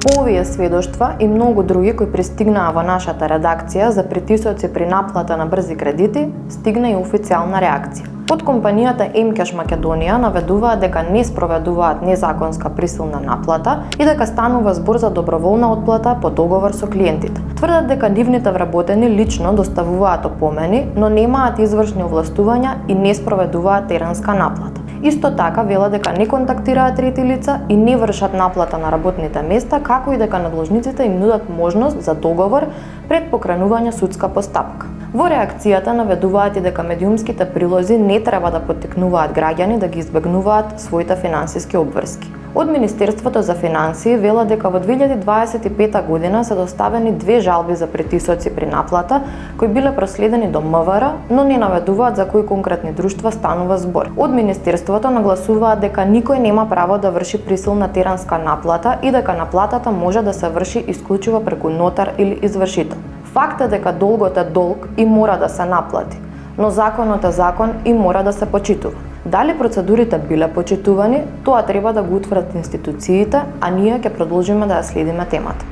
По овие сведоштва и многу други кои пристигнаа во нашата редакција за притисоци при наплата на брзи кредити, стигна и официјална реакција. Од компанијата М-Кеш Македонија наведуваат дека не спроведуваат незаконска присилна наплата и дека станува збор за доброволна отплата по договор со клиентите. Тврдат дека нивните вработени лично доставуваат опомени, но немаат извршни овластувања и не спроведуваат теренска наплата. Исто така велат дека не контактираат трети лица и не вршат наплата на работните места, како и дека надложниците им нудат можност за договор пред покренување судска постапка. Во реакцијата наведуваат и дека медиумските прилози не треба да поттикнуваат граѓани да ги избегнуваат своите финансиски обврски. Од Министерството за финансии велат дека во 2025 година се доставени 2 жалби за притисоци при наплата кои биле проследени до МВР, но не наведуваат за кои конкретни друштва станува збор. Од Министерството нагласуваат дека никој нема право да врши присилна теренска наплата и дека наплатата може да се врши исклучиво преку нотар или извршител. Факт е дека долгот е долг и мора да се наплати, но законот е закон и мора да се почитува. Дали процедурите биле почитувани, тоа треба да го утврдат институциите, а ние ќе продолжиме да ја следиме темата.